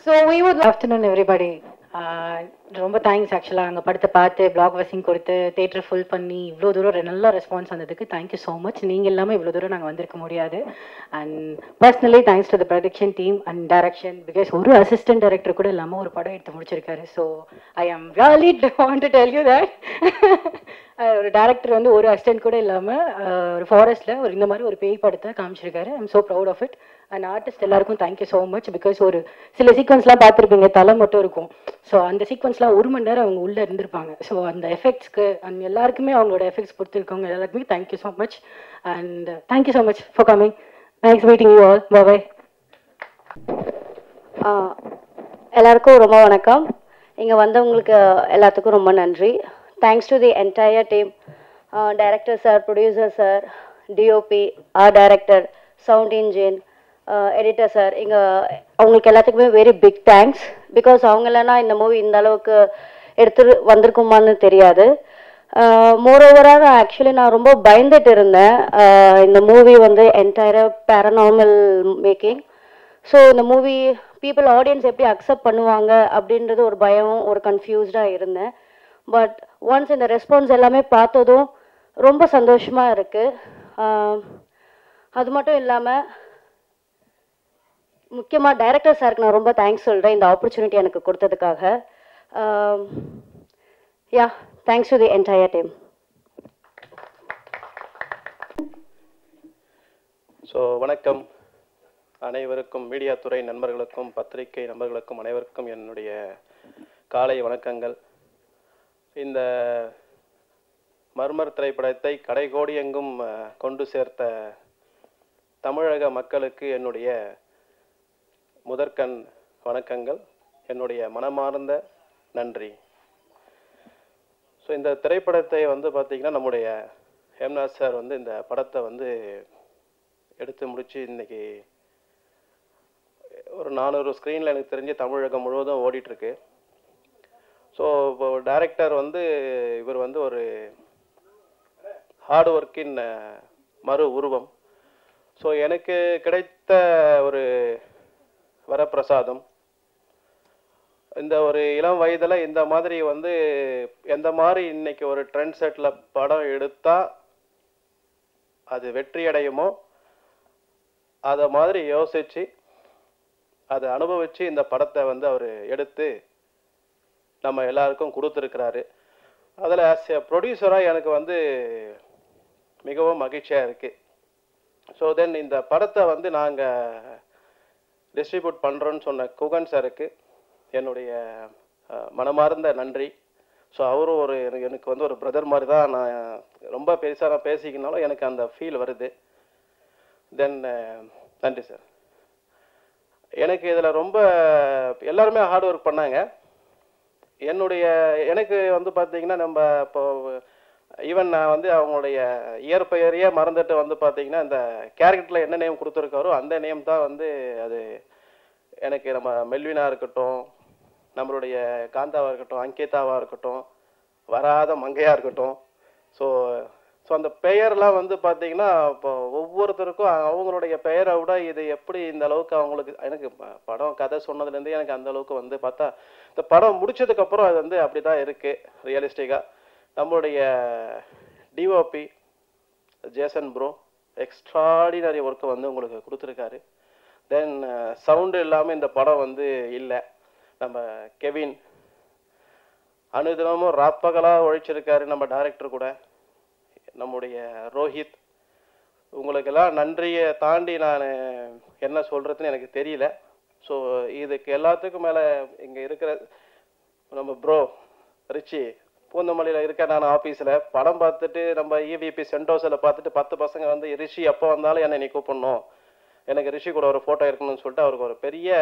So we would afternoon everybody. ரொம்ப thanks ஆக்சுவலாக அங்கே படத்தை பார்த்து பிளாக் வசிங் கொடுத்து தேட்டர் ஃபுல் பண்ணி இவ்வளோ தூரம் நல்ல ரெஸ்பான்ஸ் வந்ததுக்கு தேங்க்யூ ஸோ மச். நீங்கள் இல்லாமல் இவ்வளோ தூரம் நாங்கள் வந்திருக்க முடியாது. And personally thanks to the production team and direction, because ஒரு அசிஸ்டன்ட் டைரக்டர் கூட இல்லாமல் ஒரு படம் எடுத்து முடிச்சிருக்காரு. So I am really want to tell you that ஒரு டேரக்டர் வந்து ஒரு அசிஸ்டன்ட் கூட இல்லாமல் ஒரு ஃபாரஸ்ட்டில் ஒரு இந்த மாதிரி ஒரு பேய் படத்தை காமிச்சிருக்காரு. I am so proud of it. And artist எல்லாருக்கும் தேங்க்யூ ஸோ மச். பிகாஸ் ஒரு சில சீக்வன்ஸ்லாம் பார்த்துருப்பீங்க, தலை மட்டும் இருக்கும். ஸோ அந்த சீக்வன்ஸ்லாம் 1 மணி நேரம் அவங்க உள்ளே இருந்திருப்பாங்க. ஸோ அந்த எஃபெக்ட்ஸ்க்கு அண்ட் எல்லாருக்குமே அவங்களோட எஃபெக்ட்ஸ் கொடுத்துருக்கவங்க எல்லாருக்குமே thank you so much. And thank you so much for coming. Thanks meeting you all. Bye. எல்லாருக்கும் ரொம்ப வணக்கம். இங்கே வந்தவங்களுக்கு எல்லாத்துக்கும் ரொம்ப நன்றி. Thanks to the entire team, director sir, producer sir, DOP, art director, sound engine, editor sir. இங்கே அவங்களுக்கு எல்லாத்துக்குமே வெரி பிக் தேங்க்ஸ். பிகாஸ் அவங்க இல்லைன்னா இந்த மூவி இந்த அளவுக்கு எடுத்துட்டு வந்திருக்குமான்னு தெரியாது. மோரோவராக நான் ரொம்ப பயந்துட்டு இருந்தேன். இந்த மூவி வந்து என்டையராக பேரநார்மல் மேக்கிங். ஸோ இந்த மூவி பீப்புள் ஆடியன்ஸ் எப்படி அக்செப்ட் பண்ணுவாங்க அப்படின்றது ஒரு பயம், ஒரு கன்ஃபியூஸ்டாக இருந்தேன். பட் ஒன்ஸ் இந்த ரெஸ்பான்ஸ் எல்லாமே பார்த்ததும் ரொம்ப சந்தோஷமாக இருக்குது. அது மட்டும் இல்லாமல் முக்கியமாக டைரக்டர் சாருக்கு நான் ரொம்ப தேங்க்ஸ் சொல்கிறேன் இந்த ஆப்பர்ச்சுனிட்டி எனக்கு கொடுத்ததுக்காக. Yeah, thanks to the entire team. So வணக்கம் அனைவருக்கும், மீடியா துறை நண்பர்களுக்கும், பத்திரிகை நண்பர்களுக்கும் அனைவருக்கும் என்னுடைய காலை வணக்கங்கள். இந்த மர்மர் திரைப்படத்தை கடைகோடி எங்கும் கொண்டு சேர்த்த தமிழக மக்களுக்கு என்னுடைய முதற்கண் வணக்கங்கள், என்னுடைய மனமார்ந்த நன்றி. ஸோ இந்த திரைப்படத்தை வந்து பார்த்திங்கன்னா நம்முடைய ஹேம்நாத் சார் வந்து இந்த படத்தை வந்து எடுத்து முடித்து இன்றைக்கி ஒரு 400 ஸ்க்ரீனில் எனக்கு தெரிஞ்சு தமிழகம் முழுவதும் ஓடிட்டுருக்கு. ஸோ இப்போ டைரக்டர் வந்து இவர் வந்து ஒரு ஹார்ட் ஒர்க்கின் மறு உருவம். ஸோ எனக்கு கிடைத்த ஒரு வரப்பிரசாதம். இந்த ஒரு இளம் வயதில் இந்த மாதிரி வந்து எந்த மாதிரி இன்னைக்கு ஒரு ட்ரெண்ட் செட்டில் படம் எடுத்தால் அது வெற்றி அடையுமோ அதை மாதிரி யோசித்து அதை அனுபவித்து இந்த படத்தை வந்து அவர் எடுத்து நம்ம எல்லாருக்கும் கொடுத்துருக்கிறாரு. அதில் ஆஸ் எ ப்ரொடியூசராக எனக்கு வந்து மிகவும் மகிழ்ச்சியாக இருக்குது. ஸோ தென் இந்த படத்தை வந்து நாங்கள் டிஸ்ட்ரிபியூட் பண்ணுறோன்னு சொன்ன குகன் சாருக்கு என்னுடைய மனமார்ந்த நன்றி. ஸோ அவரும் ஒரு எனக்கு வந்து ஒரு பிரதர் மாதிரி தான். நான் ரொம்ப பெருசாக நான் பேசிக்கினாலும் எனக்கு அந்த ஃபீல் வருது. தென் நன்றி சார். எனக்கு இதில் ரொம்ப எல்லாருமே ஹார்ட் ஒர்க் பண்ணாங்க. எனக்கு வந்து பார்த்தீங்கன்னா நம்ம இப்போ ஈவன் நான் வந்து அவங்களுடைய இயற்பெயரையே மறந்துட்டு வந்து பார்த்தீங்கன்னா இந்த கேரக்டரில் என்ன நேம் கொடுத்துருக்காரோ அந்த நேம் தான் வந்து அது எனக்கு நம்ம மெல்வினாக இருக்கட்டும், நம்மளுடைய காந்தாவாக இருக்கட்டும், அங்கிதாவாக இருக்கட்டும், வராத மங்கையாக இருக்கட்டும். ஸோ அந்த பெயர்லாம் வந்து பார்த்தீங்கன்னா இப்போ ஒவ்வொருத்தருக்கும் அவங்களுடைய பெயரை விட இது எப்படி இந்த அளவுக்கு அவங்களுக்கு எனக்கு படம் கதை சொன்னதுலேருந்து எனக்கு அந்த அளவுக்கு வந்து பார்த்தா இந்த படம் முடிச்சதுக்கப்புறம் அது வந்து அப்படி தான் இருக்குது ரியலிஸ்டிக்காக. நம்மளுடைய டிஓபி ஜேசன் ப்ரோ எக்ஸ்ட்ராடினரி ஒர்க்கை வந்து உங்களுக்கு கொடுத்துருக்காரு. தென் சவுண்டு இல்லாமல் இந்த படம் வந்து இல்லை. நம்ம கெவின் அனுதினமும் ராப்பகலாக உழைச்சிருக்காரு நம்ம டைரக்டர் கூட. நம்முடைய ரோஹித், உங்களுக்கெல்லாம் நன்றியை தாண்டி நான் என்ன சொல்கிறதுன்னு எனக்கு தெரியல. ஸோ இதுக்கு எல்லாத்துக்கும் மேலே இங்கே இருக்கிற நம்ம ப்ரோ ரிச்சி பூந்தமல்லியில் இருக்க நான் ஆஃபீஸில் படம் பார்த்துட்டு நம்ம இவிபி சென்டோஸில் பார்த்துட்டு 10 பசங்க வந்து ரிஷி எப்போ வந்தாலும் என்னை நீ கூப்பிடணும், எனக்கு ரிஷி கூட ஒரு ஃபோட்டோ இருக்கணும்னு சொல்லிட்டு அவருக்கு ஒரு பெரிய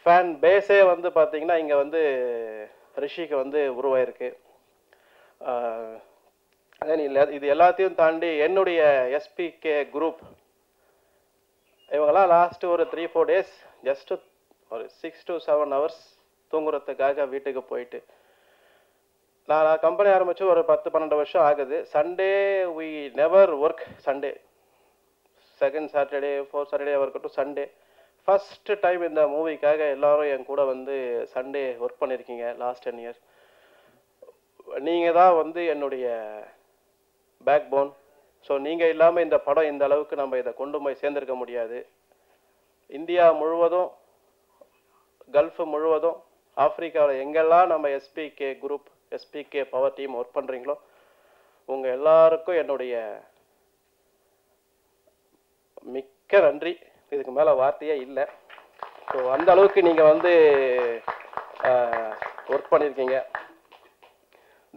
ஃபேன் பேஸே வந்து பார்த்திங்கன்னா இங்கே வந்து ரிஷிக்கு வந்து உருவாயிருக்கு. இது எல்லாத்தையும் தாண்டி என்னுடைய எஸ்பிகே குரூப் இவங்கெல்லாம் லாஸ்ட்டு ஒரு 3-4 டேஸ் ஜஸ்ட்டு ஒரு 6 to 7 hours தூங்குறதுக்காக வீட்டுக்கு போயிட்டு நான் கம்பெனி ஆரம்பித்து ஒரு 10-12 வருஷம் ஆகுது. Sunday we never work. Sunday 2nd Saturday 4th Saturday இருக்கட்டும், சண்டே ஃபஸ்ட்டு டைம் இந்த மூவிக்காக எல்லாரும் என் கூட வந்து சண்டே ஒர்க் பண்ணியிருக்கீங்க லாஸ்ட் 10 இயர்ஸ். நீங்கள் தான் வந்து என்னுடைய பேக் போன். ஸோ நீங்கள் இல்லாமல் இந்த படம் இந்த அளவுக்கு நம்ம இதை கொண்டு போய் சேர்ந்துருக்க முடியாது. இந்தியா முழுவதும், கல்ஃப் முழுவதும், ஆப்பிரிக்காவில் எங்கெல்லாம் நம்ம SPK group, SPK power team work பண்ணுறீங்களோ உங்கள் எல்லாருக்கும் என்னுடைய மிக்க நன்றி. இதுக்கு மேலே வார்த்தையே இல்லை. ஸோ அந்த அளவுக்கு நீங்கள் வந்து ஒர்க் பண்ணியிருக்கீங்க.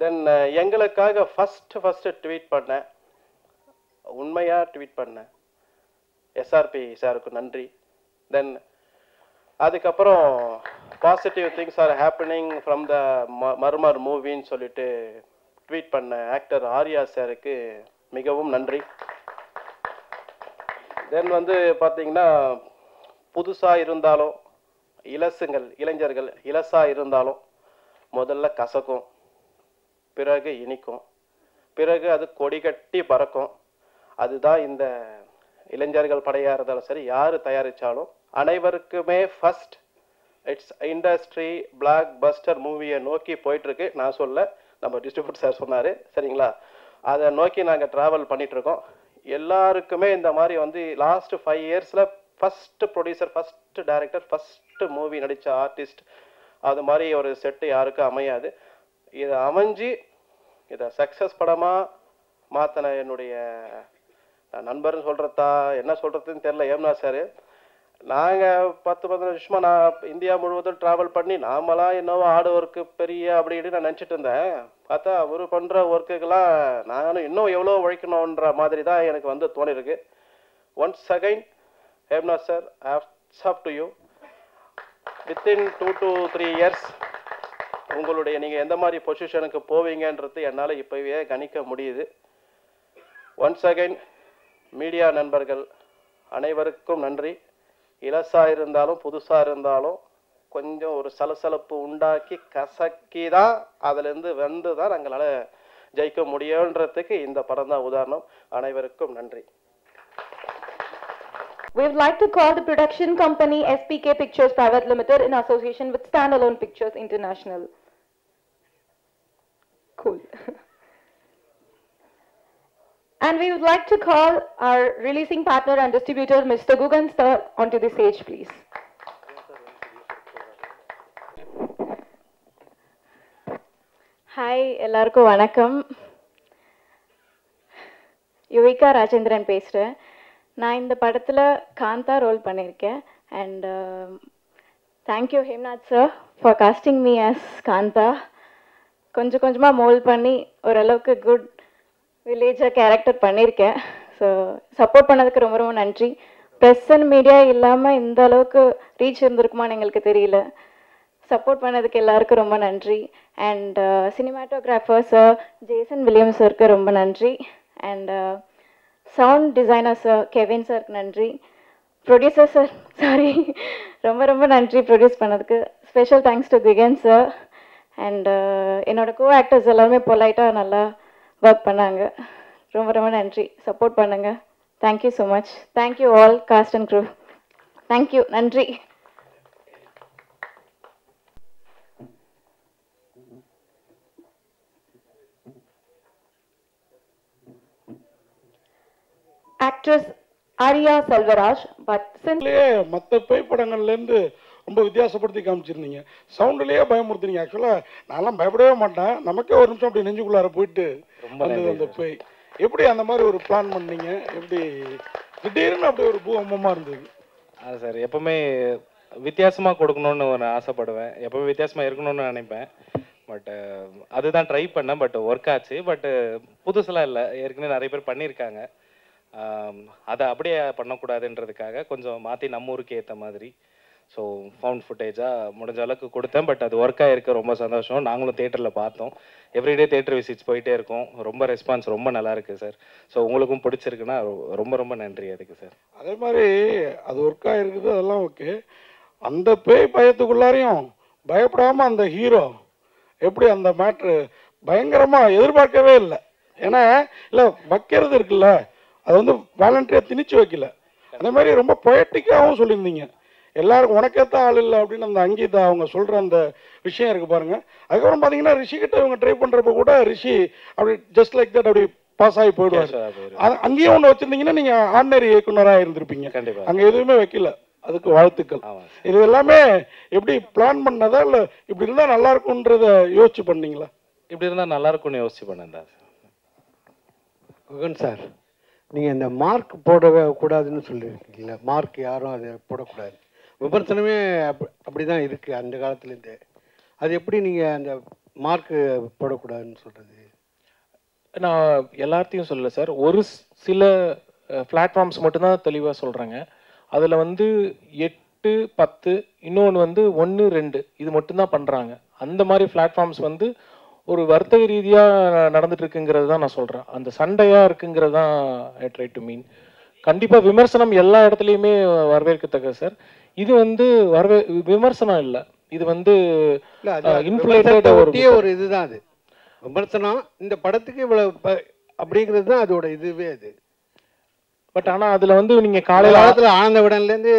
தென் எங்களுக்காக ஃபஸ்ட்டு ட்வீட் பண்ணேன், உண்மையாக ட்வீட் பண்ணேன், எஸ்ஆர்பி சாருக்கு நன்றி. தென் அதுக்கப்புறம் positive things are happening from the Murmur மூவின்னு சொல்லிட்டு ட்வீட் பண்ண ஆக்டர் ஆர்யா சாருக்கு மிகவும் நன்றி. தென் வந்து பார்த்தீங்கன்னா புதுசாக இருந்தாலும் இளைஞர்கள் இளசாக இருந்தாலும் முதல்ல கசக்கும், பிறகு இனிக்கும், பிறகு அது கொடி கட்டி பறக்கும். அதுதான் இந்த இளைஞர்கள் படையாக இருந்தாலும் சரி, யார் தயாரித்தாலும் அனைவருக்குமே first it's industry black Bastar மூவியை நோக்கி போயிட்டுருக்கு. நான் சொல்ல, நம்ம டிஸ்ட்ரிபியூட் சார் சொன்னார், சரிங்களா? அதை நோக்கி நாங்கள் ட்ராவல் பண்ணிகிட்ருக்கோம். எல்லாருக்குமே இந்த மாதிரி வந்து லாஸ்ட் 5 இயர்ஸில் first producer, first director, first movie நடித்த ஆர்டிஸ்ட், அது மாதிரி ஒரு செட்டு யாருக்கும் அமையாது. இதை அமைஞ்சு இதை சக்ஸஸ் படமாக மாற்றின என்னுடைய நண்பர்னு சொல்கிறதா என்ன சொல்கிறதுன்னு தெரில, ஏம்னா சார். நாங்கள் 10-15 வருஷமாக நான் இந்தியா முழுவதும் ட்ராவல் பண்ணி நாமளாம் என்னவோ ஆடு ஒர்க்கு பெரிய அப்படின்னு நான் நினச்சிட்டு இருந்தேன். பார்த்தா அவர் பண்ணுற ஒர்க்குக்கெல்லாம் நானும் இன்னும் எவ்வளோ உழைக்கணுன்ற மாதிரி தான் எனக்கு வந்து தோணிருக்கு. Once again Hemna sir, hats off to you. Within 2 to 3 years உங்களுடைய நீங்கள் எந்த மாதிரி பொசிஷனுக்கு போவீங்கன்றது என்னால் இப்போவே கணிக்க முடியுது. ஒன்ஸ் அகைன் மீடியா நண்பர்கள் அனைவருக்கும் நன்றி. இலசாக இருந்தாலும் புதுசாக இருந்தாலும் கொஞ்சம் ஒரு சலசலப்பு உண்டாக்கி கசக்கி தான் அதுலேருந்து வந்து தான் எங்களால் ஜெயிக்க முடியுன்றதுக்கு இந்த படம் தான் உதாரணம். அனைவருக்கும் நன்றி. We would like to call the production company SPK Pictures Private Limited in association with Standalone Pictures International. Cool. And we would like to call our releasing partner and distributor, Mr. Gugan sir, onto the stage, please. Hi, எல்லாருக்கும் வணக்கம். யுவிகா ராஜேந்திரன் பேசுகிறேன். நான் இந்த படத்தில் Kantha role பண்ணியிருக்கேன். And thank you Hemnath sir for casting me as Kantha. கொஞ்சம் கொஞ்சமாக mould பண்ணி ஓரளவுக்கு குட் வில்லேஜாக கேரக்டர் பண்ணியிருக்கேன். ஸோ சப்போர்ட் பண்ணதுக்கு ரொம்ப ரொம்ப நன்றி. ப்ரெஸ் அண்ட் மீடியா இல்லாமல் இந்த அளவுக்கு ரீச் இருந்திருக்குமான்னு எங்களுக்கு தெரியல. சப்போர்ட் பண்ணதுக்கு எல்லாருக்கும் ரொம்ப நன்றி. And cinematographer sir Jason Williams சாருக்கு ரொம்ப நன்றி. And sound designer sir Kevin சாருக்கு நன்றி. ப்ரொடியூசர் சார் சாரி ரொம்ப ரொம்ப நன்றி ப்ரொடியூஸ் பண்ணதுக்கு. Special thanks to Guhan sir. And என்னோட கோ ஆக்டர்ஸ் எல்லாருமே பொலைட்டாக நல்லா ஒர்க் பண்ணாங்க. ரொம்ப ரொம்ப நன்றி. சப்போர்ட் பண்ணுங்கள். Thank you so much. Thank you all cast and crew. Thank you. நன்றி. Actress Arya Selvaraj, but since மற்ற பேய் படங்கள்லேருந்து ரொம்ப வித்தியாசப்படுத்தி காமிச்சிருந்தீங்க. சவுண்ட்லேயே பயமுறுத்துனீங்க. ஆக்சுவலாக நான்லாம் பயப்படவே மாட்டேன். நமக்கே ஒரு நிமிஷம் அப்படி நெஞ்சுக்குள்ளார போயிட்டு அந்த பேய் எப்படி அந்த மாதிரி ஒரு பிளான் பண்ணீங்க? எப்படி திடீர்னு அப்படி ஒரு பூகம்பமாக இருந்தது? அது சார் எப்பவுமே வித்தியாசமாக கொடுக்கணும்னு ஒரு ஆசைப்படுவேன். எப்பவுமே வித்தியாசமாக இருக்கணும்னு நினைப்பேன். பட் அதுதான் ட்ரை பண்ணேன். பட் ஒர்க் ஆச்சு. பட் புதுசெல்லாம் இல்லை, ஏற்கனவே நிறைய பேர் பண்ணியிருக்காங்க. அதை அப்படியே பண்ணக்கூடாதுன்றதுக்காக கொஞ்சம் மாற்றி நம்ம ஊருக்கு ஏற்ற மாதிரி ஸோ ஃபவுண்ட் ஃபுட்டேஜாக முடிஞ்ச அளவுக்கு கொடுத்தேன். பட் அது ஒர்க் ஆகிருக்கு. ரொம்ப சந்தோஷம். நாங்களும் தேட்டரில் பார்த்தோம். எவ்ரிடே தேட்டர் விசிட்ஸ் போயிட்டே இருக்கோம். ரொம்ப ரெஸ்பான்ஸ் ரொம்ப நல்லா இருக்குது சார். ஸோ உங்களுக்கும் பிடிச்சிருக்குன்னா ரொம்ப ரொம்ப நன்றி அதுக்கு சார். அதே மாதிரி அது ஒர்க் ஆகிருக்குது, அதெல்லாம் ஓகே. அந்த பேய் பயத்துக்குள்ளாரையும் பயப்படாமல் அந்த ஹீரோ எப்படி அந்த மேட்ரு பயங்கரமாக எதிர்பார்க்கவே இல்லை. ஏன்னா இல்லை வைக்கிறது இருக்குல்ல, அது வந்து வாலண்டியராக திணிச்சு வைக்கல. அதே மாதிரி ரொம்ப பொயட்டிக்காகவும் சொல்லியிருந்தீங்க. எல்லாருக்கும் உனக்கேற்ற ஆள் இல்லை அப்படின்னு அந்த அங்கீதா அவங்க சொல்கிற அந்த விஷயம் இருக்குது பாருங்கள். அதுக்கப்புறம் பார்த்தீங்கன்னா ரிஷிக்கிட்ட இவங்க ட்ரை பண்ணுறப்ப கூட ரிஷி அப்படி ஜஸ்ட் லைக் தட் அப்படி பாஸ் ஆகி போயிடுவார். அங்கேயும் ஒன்று வச்சுருந்தீங்கன்னா நீங்கள் ஆர்டினரி இயக்குனராக இருந்திருப்பீங்க. அங்கே எதுவுமே வைக்கல. அதுக்கு வாழ்த்துக்கள். இது எல்லாமே எப்படி பிளான் பண்ணதா இல்லை இப்படி இருந்தால் நல்லா இருக்கும்ன்றத யோசிச்சு பண்ணீங்களா? இப்படி இருந்தால் நல்லா இருக்கும்னு யோசிச்சு பண்ணேன் தான் குகன் சார். நீங்கள் இந்த மார்க் போடவே கூடாதுன்னு சொல்லியிருக்கீங்களா? மார்க் யாரும் அதை போடக்கூடாது, விமர்சனமே அப்படி தான் இருக்குது அந்த காலத்துலேருந்தே. அது எப்படி நீங்கள் அந்த மார்க்கு போடக்கூடாதுன்னு சொல்கிறது? நான் எல்லாத்தையும் சொல்லலை சார், ஒரு சில பிளாட்ஃபார்ம்ஸ் மட்டும்தான் தெளிவாக சொல்கிறாங்க. அதில் வந்து 8, 10, இன்னொன்று வந்து 1, 2 இது மட்டும்தான் பண்ணுறாங்க. அந்த மாதிரி பிளாட்ஃபார்ம்ஸ் வந்து ஒரு வர்த்தக ரீதியாக நடந்துட்டு இருக்குங்கிறது தான் நான் சொல்கிறேன். அந்த சண்டையாக இருக்குங்கிறது தான் ஐ ட்ரை டு மீன். கண்டிப்பாக விமர்சனம் எல்லா இடத்துலையுமே வரவேற்கத்தக்க சார். இது வந்து விமர்சனம் இல்லை, இது வந்து இன்ஃப்ளேட்டட் ஒரு இதுதான். அது விமர்சனம் இந்த படத்துக்கு இவ்வளவு அப்படிங்கிறது தான் அதோட இதுவே. அது பட் ஆனால் அதில் வந்து நீங்கள் காலத்தில் ஆனந்த விடன்லேருந்து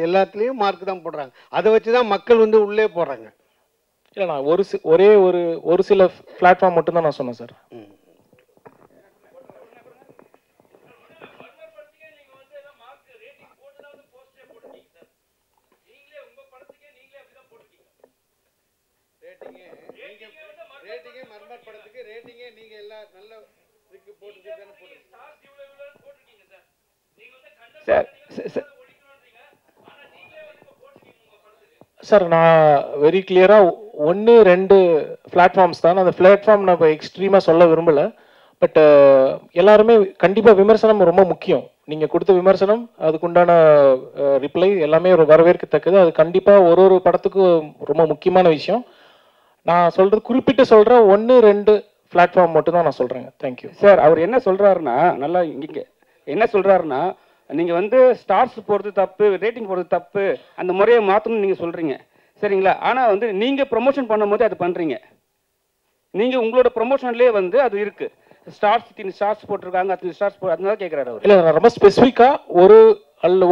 எல்லாத்துலேயும் மார்க் தான் போடுறாங்க. அதை வச்சு தான் மக்கள் வந்து உள்ளே போடுறாங்க. இல்லை, நான் ஒரே ஒரு சில பிளாட்ஃபார்ம் மட்டும்தான் நான் சொன்னேன் சார். சார் நான் வெரி கிளியராக 1, 2 பிளாட்ஃபார்ம்ஸ் தான். அந்த பிளாட்ஃபார்ம் நான் இப்போ எக்ஸ்ட்ரீமாக சொல்ல விரும்பலை. பட் எல்லாருமே கண்டிப்பாக விமர்சனம் ரொம்ப முக்கியம். நீங்கள் கொடுத்த விமர்சனம், அதுக்குண்டான ரிப்ளை எல்லாமே ஒரு வரவேற்கத்தக்கது. அது கண்டிப்பாக ஒரு படத்துக்கும் ரொம்ப முக்கியமான விஷயம். நான் சொல்கிறது குறிப்பிட்டு சொல்கிறேன், 1, 2 பிளாட்ஃபார்ம் மட்டும் தான் நான் சொல்கிறேங்க. Thank you sir. அவர் என்ன சொல்கிறாருன்னா, நல்லா இங்கே என்ன சொல்கிறாருன்னா, நீங்கள் வந்து ஸ்டார்ஸ் போடுறது தப்பு, ரேட்டிங் போடுறது தப்பு, அந்த முறையை மாற்றணும்னு நீங்கள் சொல்கிறீங்க, சரிங்களா? ஆனால் வந்து நீங்கள் ப்ரொமோஷன் பண்ணும்போது அது பண்ணுறீங்க. நீங்கள் உங்களோட ப்ரொமோஷன்லேயே வந்து அது இருக்குது. ஸ்டார்ஸ் போட்டிருக்காங்க, அத்தனை ஸ்டார்ஸ் அதனால கேட்குறாரு அவர். இல்லை, நான் ரொம்ப ஸ்பெசிஃபிக்காக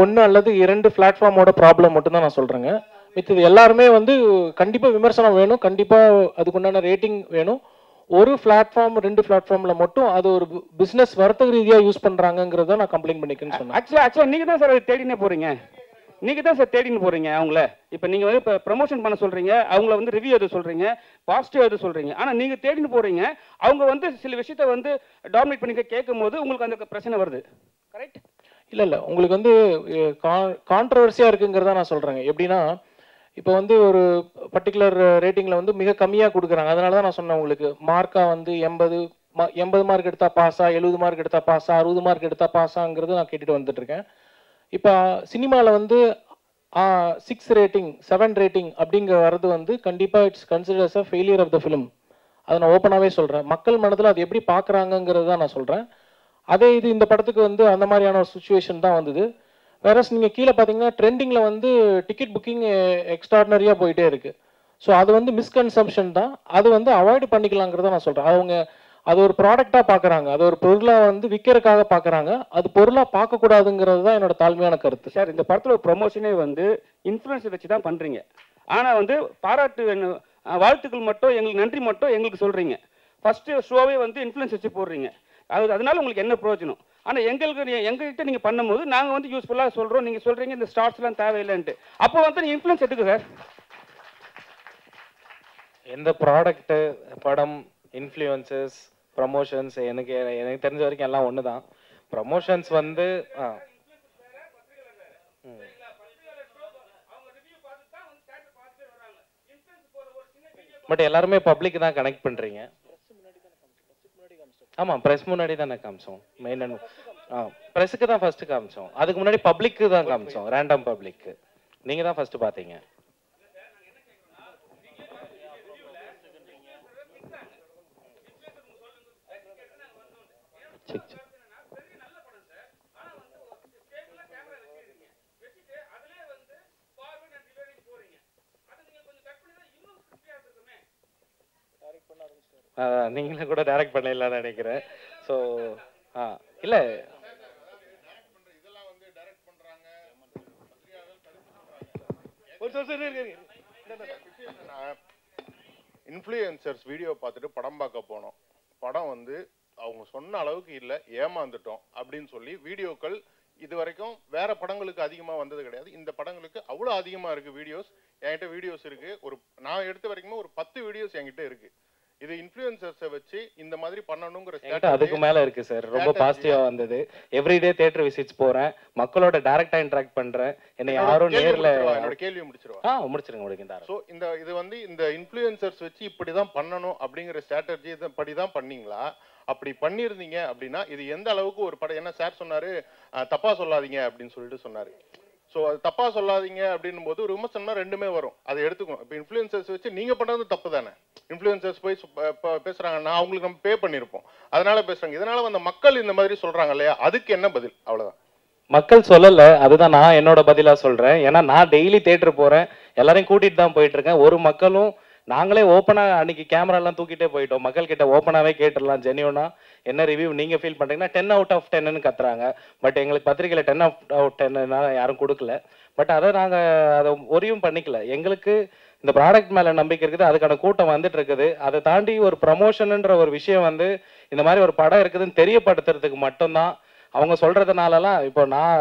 1 அல்லது 2 பிளாட்ஃபார்மோட ப்ராப்ளம் மட்டும்தான் நான் சொல்கிறேங்க. மித்தது எல்லாருமே வந்து கண்டிப்பாக விமர்சனம் வேணும், கண்டிப்பாக அதுக்குண்டான ரேட்டிங் வேணும். ஒரு பிளாட்ஃபார்ம் 2 பிளாட்ஃபார்மில் மட்டும் அது ஒரு பிஸ்னஸ் வர்த்தக ரீதியாக யூஸ் பண்ணுறாங்கிறத நான் கம்ப்ளைண்ட் பண்ணிக்கன்னு சொன்னேன். ஆக்சுவலாக நீங்கள் தான் சார் அதை தேடினே போகிறீங்க. நீங்கள் தான் சார் தேடின்னு போகிறீங்க அவங்கள. இப்போ நீங்கள் வந்து இப்போ ப்ரமோஷன் பண்ண சொல்கிறீங்க, அவங்கள வந்து ரிவ்யூ எது சொல்கிறீங்க, பாசிட்டிவ் எது சொல்கிறீங்க. ஆனால் நீங்கள் தேடின்னு போகிறீங்க, அவங்க வந்து சில விஷயத்த வந்து டாமினேட் பண்ணி கேட்கும் போது உங்களுக்கு அந்த பிரச்சனை வருது. கரெக்ட்? இல்லை, உங்களுக்கு வந்து கான்ட்ரவர்சியாக இருக்குங்கிறத நான் சொல்கிறேங்க. எப்படின்னா, இப்போ வந்து ஒரு பர்டிகுலர் ரேட்டிங்கில் வந்து மிக கம்மியாக கொடுக்குறாங்க. அதனால தான் நான் சொன்னேன் உங்களுக்கு, மார்க்காக வந்து 80 மார்க் எடுத்தால் பாஸா, 70 மார்க் எடுத்தால் பாஸா, 60 மார்க் எடுத்தால் பாஸாங்கிறது நான் கேட்டுட்டு வந்துட்டுருக்கேன். இப்போ சினிமாவில் வந்து 6 ரேட்டிங் 7 ரேட்டிங் அப்படிங்கிற வரது வந்து கண்டிப்பாக it's considers a failure of the film. அதை நான் ஓப்பனாகவே சொல்கிறேன். மக்கள் மனதில் அது எப்படி பார்க்குறாங்கங்கிறது தான் நான் சொல்கிறேன். அதே இது இந்த படத்துக்கு வந்து அந்த மாதிரியான ஒரு சுச்சுவேஷன் தான் வந்தது. வேறஸ் நீங்கள் கீழே பார்த்தீங்கன்னா ட்ரெண்டிங்கில் வந்து டிக்கெட் புக்கிங் எக்ஸ்ட்ராடினரியாக போயிட்டே இருக்குது. ஸோ அது வந்து மிஸ்கன்சம்ஷன் தான். அது வந்து அவாய்டு பண்ணிக்கலாங்கிறத நான் சொல்கிறேன். அவங்க அது ஒரு ப்ராடக்டாக பார்க்குறாங்க, அது ஒரு பொருளாக வந்து விற்கிறதுக்காக பார்க்குறாங்க. அது பொருளாக பார்க்கக்கூடாதுங்கிறது தான் என்னோட தாழ்மையான கருத்து. சார், இந்த படத்தில் ப்ரொமோஷனே வந்து இன்ஃப்ளூயன்ஸை வச்சு தான் பண்ணுறீங்க. ஆனால் வந்து பாராட்டு வாழ்த்துக்கள் மட்டும், எங்களுக்கு நன்றி மட்டும் எங்களுக்கு சொல்கிறீங்க. ஃபஸ்ட்டு ஷோவே வந்து இன்ஃப்ளூயன்ஸ் வச்சு போடுறீங்க. அதனால உங்களுக்கு என்ன பிரயோஜனம்? ஆனால் எங்ககிட்ட நீங்கள் பண்ணும்போது நாங்கள் வந்து யூஸ்ஃபுல்லாக சொல்கிறோம், நீங்கள் சொல்கிறீங்க இந்த ஸ்டார்ஸ்லாம் தேவையில்லைன்ட்டு. அப்போ வந்து இன்ஃப்ளூயன்ஸ் எடுத்துக்கு சார். எந்த ப்ராடக்ட்டு, படம், இன்ஃப்ளூயன்சஸ், ப்ரமோஷன்ஸ் எனக்கு தெரிஞ்ச வரைக்கும் எல்லாம் ஒன்று தான். ப்ரமோஷன்ஸ் வந்து பட் எல்லாருமே பப்ளிக் தான் கனெக்ட் பண்ணுறீங்க. ஆமாம், ப்ரெஸ் முன்னாடி தானே காமிச்சோம். மெயின் ப்ரெஸ்ஸுக்கு தான் ஃபஸ்ட்டு காமிச்சோம். அதுக்கு முன்னாடி பப்ளிக்கு தான் காமிச்சோம், ரேண்டம் பப்ளிக்கு. நீங்கள் தான் ஃபஸ்ட்டு பார்த்தீங்க. சரி. நீங்களே கூட டைரக்ட் பண்ணலாம்னு நினைக்கிறேன். ஸோ இல்லை, இன்ஃப்ளூயன்சர்ஸ் வீடியோ பார்த்துட்டு படம் பார்க்க போனோம். படம் வந்து அவங்க சொன்ன அளவுக்கு இல்லை, ஏமாந்துட்டோம் அப்படின்னு சொல்லி வீடியோக்கள் இது வரைக்கும் வேற படங்களுக்கு அதிகமாக வந்தது கிடையாது. இந்த படங்களுக்கு அவ்வளோ அதிகமாக இருக்குது வீடியோஸ். என்கிட்ட வீடியோஸ் இருக்குது. நான் எடுத்த வரைக்குமே ஒரு 10 வீடியோஸ் என்கிட்ட இருக்குது. இது இன்ஃப்ளூயன்சர்ஸை வச்சு இந்த மாதிரி பண்ணணுங்கிற அதுக்கு மேல இருக்கு சார். ரொம்ப பாசிட்டிவா வந்தது. எவ்ரிடே தியேட்டர் விசிட்ஸ் போறேன், மக்களோட டைரக்டா இன்டராக்ட் பண்றேன். என்ன யாரும் நேர்ல என்னோட கேள்வியை முடிச்சிருங்க முடிங்க. சோ இது வந்து இந்த இன்ஃப்ளூயன்சர்ஸ் வச்சு இப்படிதான் பண்ணணும் அப்படிங்கிற ஸ்ட்ராட்டஜி படிதான் பண்ணீங்களா? அப்படி பண்ணிருந்தீங்க அப்படின்னா இது எந்த அளவுக்கு ஒரு படம், என்ன சார் சொன்னாரு தப்பா சொல்லாதீங்க அப்படின்னு சொல்லிட்டு சொன்னாரு. ஸோ அது தப்பா சொல்லாதீங்க அப்படின்னும் போது ஒரு விமர்சனம்னா ரெண்டுமே வரும், அதை எடுத்துக்கணும். இப்போ இன்ஃப்ளூயன்சர்ஸ் வச்சு நீங்க பண்றது தப்பு தானே. இன்ஃப்ளூயன்சர்ஸ் போய் பேசுறாங்கன்னா அவங்களுக்கு நம்ம பே பண்ணியிருப்போம், அதனால பேசுறாங்க. இதனால வந்த மக்கள் இந்த மாதிரி சொல்றாங்க இல்லையா, அதுக்கு என்ன பதில்? அவ்வளவுதான். மக்கள் சொல்லல, அதுதான் நான் என்னோட பதிலா சொல்றேன். ஏன்னா நான் டெய்லி தியேட்டர் போறேன், எல்லாரையும் கூட்டிட்டு தான் போயிட்டு இருக்கேன். ஒரு மக்களும் நாங்களே ஓப்பனா அன்னைக்கு கேமராலாம் தூக்கிட்டே போயிட்டோம். மக்கள் கிட்ட ஓப்பனாவே கேட்டுடலாம், ஜென்யூனா என்ன ரிவ்யூ நீங்க ஃபீல் பண்றீங்கன்னா 10 out of 10ன்னு கத்துறாங்க. பட் எங்களுக்கு பத்திரிகையில 10 out of 10 யாரும் கொடுக்கல. பட் அதை நாங்க அதை ஒரியும் பண்ணிக்கல. எங்களுக்கு இந்த ப்ராடக்ட் மேல நம்பிக்கை இருக்குது, அதுக்கான கூட்டம் வந்துட்டு இருக்குது. அதை தாண்டி ஒரு ப்ரமோஷன்ன்ற ஒரு விஷயம் வந்து இந்த மாதிரி ஒரு படம் இருக்குதுன்னு தெரியப்படுத்துறதுக்கு மட்டும்தான். அவங்க சொல்றதுனாலலாம் இப்போ நான்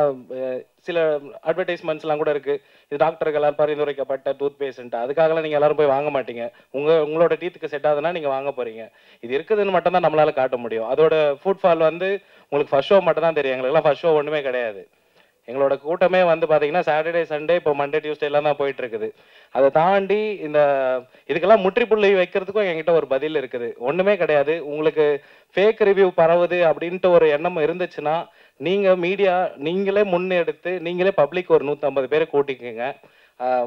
சில அட்வர்டைஸ்மெண்ட்ஸ்லாம் கூட இருக்கு, இது டாக்டர்களால் பரிந்துரைக்கப்பட்ட டூத் பேஸ்ட், அதுக்காகலாம் நீங்க எல்லாரும் போய் வாங்க மாட்டீங்க. உங்களோட டீத்துக்கு செட் ஆகுதுன்னா நீங்க வாங்க போறீங்க. இது இருக்குதுன்னு மட்டும் தான் நம்மளால காட்ட முடியும். அதோட ஃபுட்ஃபால் வந்து உங்களுக்கு ஃபர்ஸ்ட் ஷோ மட்டும் தான் தெரியும். எங்களுக்குலாம் ஃபர்ஸ்ட் ஷோ ஒண்ணுமே கிடையாது. எங்களோட கூட்டமே வந்து பாத்தீங்கன்னா சாட்டர்டே சண்டே, இப்போ மண்டே டியூஸ்டே எல்லாம் தான் போயிட்டு இருக்குது. அதை தாண்டி இந்த இதுக்கெல்லாம் முற்றுப்புள்ளி வைக்கிறதுக்கும் என்கிட்ட ஒரு பதில் இருக்குது. ஒண்ணுமே கிடையாது. உங்களுக்கு ஃபேக் ரிவ்யூ பரவுது அப்படின்ட்டு ஒரு எண்ணம் இருந்துச்சுன்னா நீங்க மீடியா நீங்களே முன்னெடுத்து நீங்களே பப்ளிக் ஒரு 150 பேரை கூட்டிக்கங்க.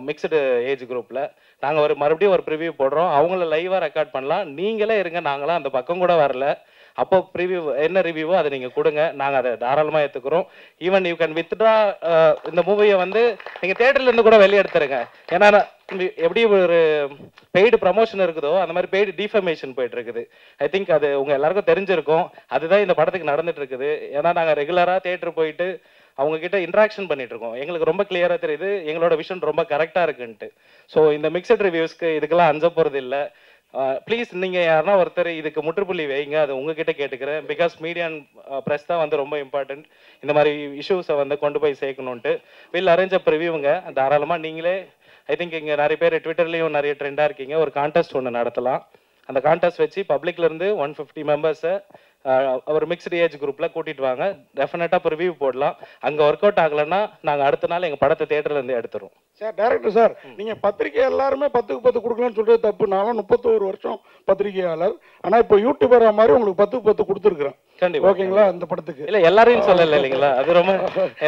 மிக்சடு ஏஜ் குரூப்ல நாங்க மறுபடியும் ஒரு ப்ரிவியூ போடுறோம். அவங்கள லைவா ரெக்கார்ட் பண்ணலாம். நீங்களே இருங்க, நாங்களாம் அந்த பக்கம் கூட வரல. அப்போ ப்ரிவியூ என்ன ரிவ்யூவோ அதை நீங்க கொடுங்க, நாங்க அதை தாராளமா ஏத்துக்கிறோம். ஈவன் யூ கேன் வித்ட்ரா இந்த மூவியை வந்து நீங்க தியேட்டர்ல இருந்து கூட வெளியே எடுத்துருங்க. ஏன்னா எப்படி ஒரு பெய்டு ப்ரமோஷன் இருக்குதோ அந்த மாதிரி பெய்டு டிஃபர்மேஷன் போயிட்டு இருக்குது. ஐ திங்க் அது உங்க எல்லாருக்கும் தெரிஞ்சிருக்கும். அதுதான் இந்த படத்துக்கு நடந்துட்டு இருக்குது. ஏன்னா நாங்க ரெகுலரா தியேட்டர் போயிட்டு அவங்க கிட்ட இன்ட்ராக்ஷன் பண்ணிட்டு இருக்கோம். எங்களுக்கு ரொம்ப கிளியரா தெரியுது எங்களோட விஷன் ரொம்ப கரெக்டா இருக்குன்ட்டு. ஸோ இந்த மிக்சட் ரிவ்யூஸ்க்கு இதுக்கெல்லாம் அஞ்ச போறது இல்லை. ப்ளீஸ் நீங்கள் யாருன்னா ஒருத்தர் இதுக்கு முற்றுப்புள்ளி வைங்க, அது உங்ககிட்ட கேட்டுக்கிறேன். பிகாஸ் மீடியா அண்ட் ப்ரெஸ் தான் வந்து ரொம்ப இம்பார்ட்டன்ட். இந்த மாதிரி இஷ்யூஸை வந்து கொண்டு போய் சேர்க்கணுன்ட்டு வில் அரேஞ்ச் அப் ரிவ்யூங்க. தாராளமாக நீங்களே, ஐ திங்க் இங்கே நிறைய பேர் ட்விட்டர்லேயும் நிறைய ட்ரெண்டாக இருக்கீங்க, ஒரு கான்டெஸ்ட் ஒன்று நடத்தலாம். அந்த கான்டெஸ்ட் வச்சு பப்ளிக்லேருந்து 150 மெம்பர்ஸை ஒரு மிக்ஸ்டு ஏஜ் குரூப்பில் கூட்டிகிட்டு வாங்க. டெஃபினட்டாக ரிவ்யூ போடலாம். அங்கே ஒர்க் அவுட் ஆகலைன்னா நாங்கள் அடுத்த நாள் எங்கள் படத்தை தேட்டர்லேருந்து எடுத்துருவோம். சார் டைரக்டர் சார், நீங்கள் பத்திரிகை எல்லாருமே 10க்கு 10 கொடுக்கலன்னு சொல்கிறது தப்பு. நானும் 31 வருஷம் பத்திரிகையாளர். ஆனால் இப்போ யூடியூபரா மாதிரி உங்களுக்கு 10க்கு 10 கொடுத்துருக்குறேன். கண்டிப்பா ஓகேங்களா? இந்த படத்துக்கு இல்லை எல்லாரையும் சொல்லலை இல்லைங்களா, அது ரொம்ப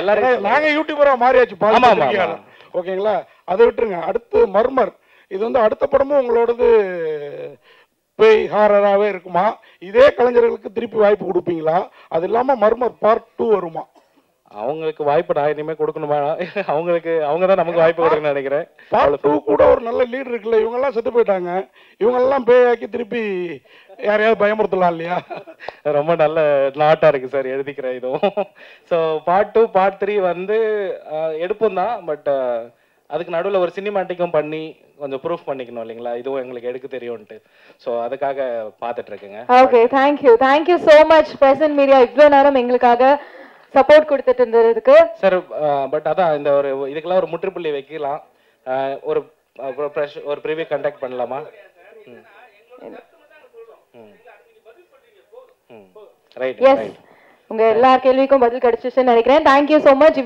எல்லாரும் நாங்கள் யூடியூபரா மாறியாச்சு பத்திரிகையாளர். ஓகேங்களா? அதை விட்டுருங்க. அடுத்து மர்மர், இது வந்து அடுத்த படமும் உங்களோடது பேய் ஹாரராகவே இருக்குமா? இதே கலைஞர்களுக்கு திருப்பி வாய்ப்பு கொடுப்பீங்களா? அது இல்லாமல் மர்மர் பார்ட் 2 வருமா? அவங்களுக்கு வாய்ப்பு நான் இனிமே கொடுக்கணுமா? அவங்க தான் நமக்கு வாய்ப்பு கொடுக்கணும்னு நினைக்கிறேன். பார்ட் 2 கூட ஒரு நல்ல லீடர் இருக்குல்ல, இவங்கெல்லாம் செத்து போயிட்டாங்க, இவங்கெல்லாம் பேயாக்கி திருப்பி யாரையாவது பயமுறுத்தலாம் இல்லையா? ரொம்ப நல்ல நாட்டா இருக்கு சார், எழுதிக்கிறேன் இதுவும். ஸோ பார்ட் 2 பார்ட் 3 வந்து எடுப்போம் தான். பட் அதுக்கு நடுவில் ஒரு சினிமாட்டிக்கும் பண்ணி கொஞ்சம் ப்ரூஃப் பண்ணிக்கணும் இல்லைங்களா, இதுவும் எங்களுக்கு எடுக்க தெரியும்ட்டு. ஸோ அதுக்காக பார்த்துட்டு இருக்குங்க. Okay, thank you so much present media இவ்வளோ நேரம் எங்களுக்காக சப்போர்ட் கொடுத்துட்டு இருந்ததுக்கு. சார் பட் அதான் இந்த ஒரு இதுக்கெல்லாம் ஒரு முற்றுப்புள்ளி வைக்கலாம். ஒரு ஒரு ப்ரிவியூ கண்டக்ட் பண்ணலாமா? ரைட், எஸ், உங்க எல்லா கேள்விக்கும் பதில் கிடைச்சிச்சுன்னு நினைக்கிறேன். Thank you so much.